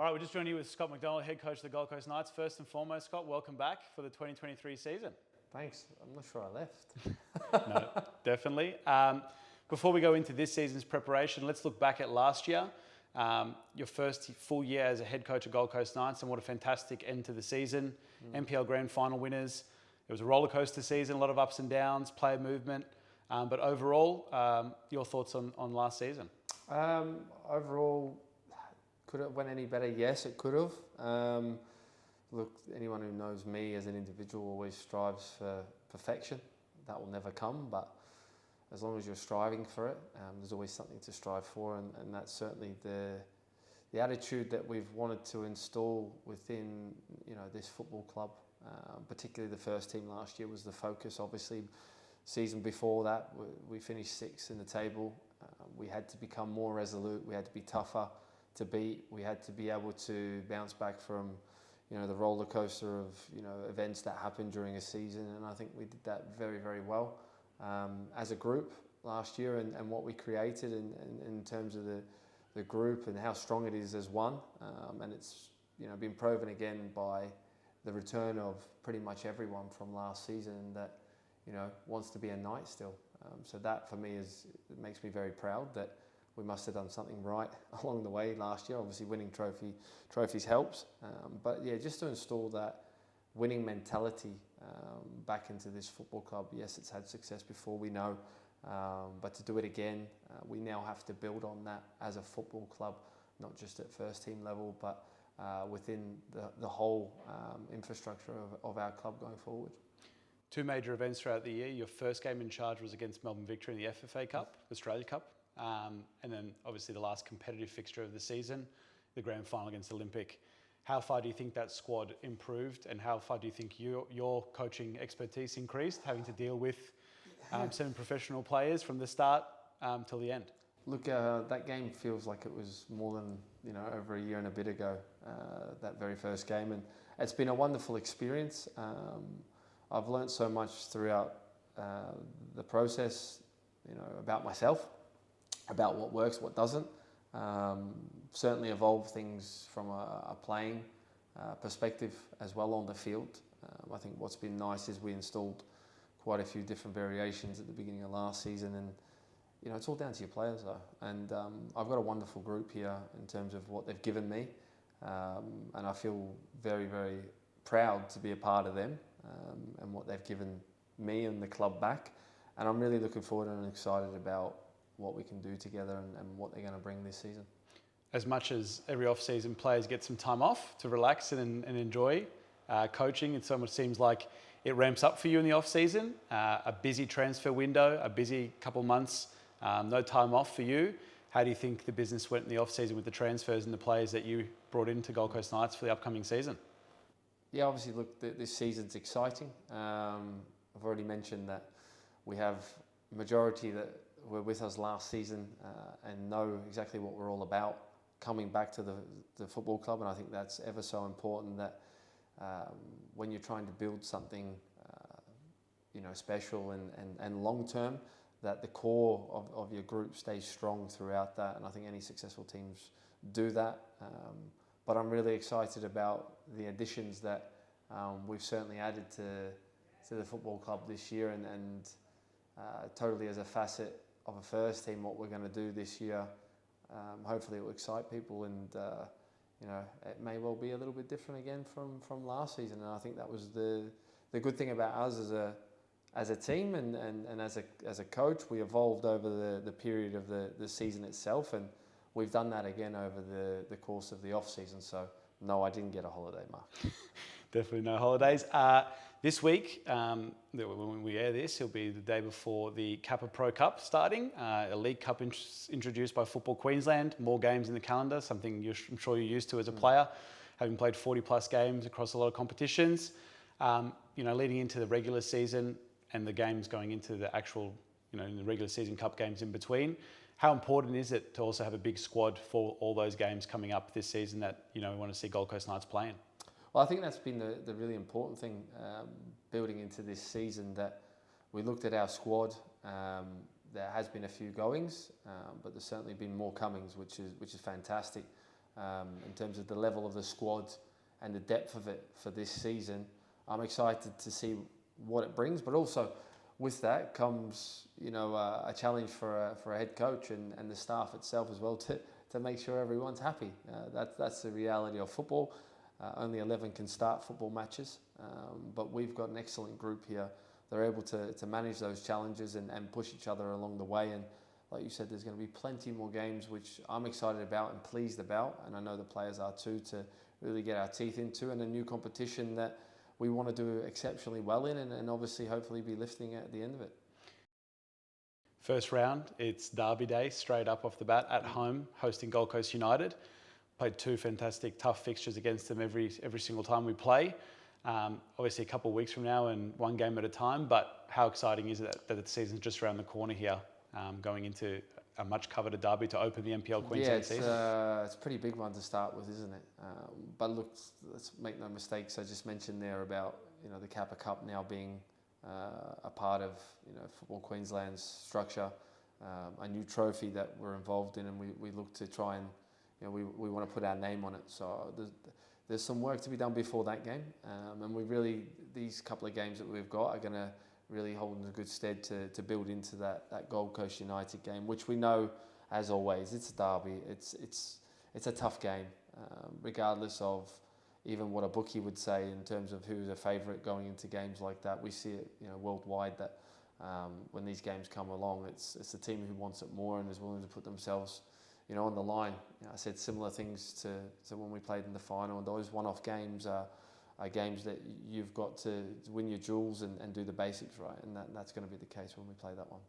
All right, we're just joining you with Scott McDonald, head coach of the Gold Coast Knights. First and foremost, Scott, welcome back for the 2023 season. Thanks. I'm not sure I left. No, definitely. Before we go into this season's preparation, let's look back at last year. Your first full year as a head coach of Gold Coast Knights, and what a fantastic end to the season. NPL Grand Final winners. It was a roller coaster season, a lot of ups and downs, player movement. But overall, your thoughts on last season? Overall, could it have went any better? Yes, it could have. Look, anyone who knows me as an individual always strives for perfection. That will never come, but as long as you're striving for it, there's always something to strive for, and that's certainly the attitude that we've wanted to install within this football club. Particularly the first team last year was the focus. Obviously, season before that we finished sixth in the table. We had to become more resolute. We had to be tougher to beat. We had to be able to bounce back from the roller coaster of events that happened during a season, and I think we did that very, very well as a group last year, and what we created in terms of the group and how strong it is as one, and it's been proven again by the return of pretty much everyone from last season that wants to be a Knight still. So that for me it makes me very proud that we must have done something right along the way last year. Obviously winning trophies helps, but yeah, just to install that winning mentality back into this football club. Yes, it's had success before, we know, but to do it again, we now have to build on that as a football club, not just at first team level, but within the whole infrastructure of our club going forward. Two major events throughout the year. Your first game in charge was against Melbourne Victory in the FFA Cup, Australia Cup. And then obviously the last competitive fixture of the season, the grand final against Olympic. How far do you think that squad improved, and how far do you think your coaching expertise increased, having to deal with semi-professional players from the start till the end? Look, that game feels like it was more than over a year and a bit ago, that very first game, and it's been a wonderful experience. I've learned so much throughout the process, about myself, about what works, what doesn't. Certainly evolve things from a playing perspective as well on the field. I think what's been nice is we installed quite a few different variations at the beginning of last season, and it's all down to your players though. And I've got a wonderful group here in terms of what they've given me, and I feel very, very proud to be a part of them and what they've given me and the club back. And I'm really looking forward and excited about what we can do together and what they're going to bring this season. As much as every off-season players get some time off to relax and enjoy coaching, it almost seems like it ramps up for you in the off-season. A busy transfer window, a busy couple months, no time off for you. How do you think the business went in the off-season with the transfers and the players that you brought into Gold Coast Knights for the upcoming season? Yeah, obviously, look, this season's exciting. I've already mentioned that we have a majority that were with us last season and know exactly what we're all about coming back to the football club, and I think that's ever so important that when you're trying to build something special and long term, that the core of your group stays strong throughout that, and I think any successful teams do that. But I'm really excited about the additions that we've certainly added to the football club this year, and totally as a facet of a first team, what we're going to do this year. Hopefully it will excite people, and it may well be a little bit different again from last season. And I think that was the good thing about us as a team and as a coach. We evolved over the period of the season itself, and we've done that again over the course of the off season. So no, I didn't get a holiday, Mark. Definitely no holidays. This week, when we air this, it'll be the day before the Kappa Pro Cup starting, a League Cup introduced by Football Queensland, more games in the calendar, something I'm sure you're used to as a player, having played 40 plus games across a lot of competitions. Leading into the regular season and the games going into the actual, in the regular season cup games in between. How important is it to also have a big squad for all those games coming up this season that, we want to see Gold Coast Knights playing? Well, I think that's been the really important thing building into this season, that we looked at our squad. There has been a few goings, but there's certainly been more comings, which is fantastic. in terms of the level of the squad and the depth of it for this season. I'm excited to see what it brings, but also with that comes, a challenge for a head coach and the staff itself as well to make sure everyone's happy. That's the reality of football. Only 11 can start football matches, but we've got an excellent group here. They're able to manage those challenges and push each other along the way. And like you said, there's going to be plenty more games which I'm excited about and pleased about, and I know the players are too, to really get our teeth into, and a new competition that we want to do exceptionally well in, and obviously hopefully be lifting at the end of it. First round, it's Derby Day, straight up off the bat, at home, hosting Gold Coast United. Played 2 fantastic, tough fixtures against them every single time we play. Obviously a couple of weeks from now and 1 game at a time, but how exciting is it that the season's just around the corner here, going into a much coveted derby to open the NPL Queensland season? It's a pretty big one to start with, isn't it? But look, let's make no mistakes. I just mentioned there about the Kappa Cup now being a part of Football Queensland's structure, a new trophy that we're involved in, and we look to try and we want to put our name on it. So there's some work to be done before that game, and these couple of games that we've got are going to really hold in a good stead to build into that Gold Coast United game, which we know, as always, it's a derby. It's a tough game, regardless of even what a bookie would say in terms of who's a favourite going into games like that. We see it, worldwide, that when these games come along, it's the team who wants it more and is willing to put themselves, on the line. I said similar things to when we played in the final, and those one-off games are games that you've got to win your duels and do the basics right, and that's going to be the case when we play that one.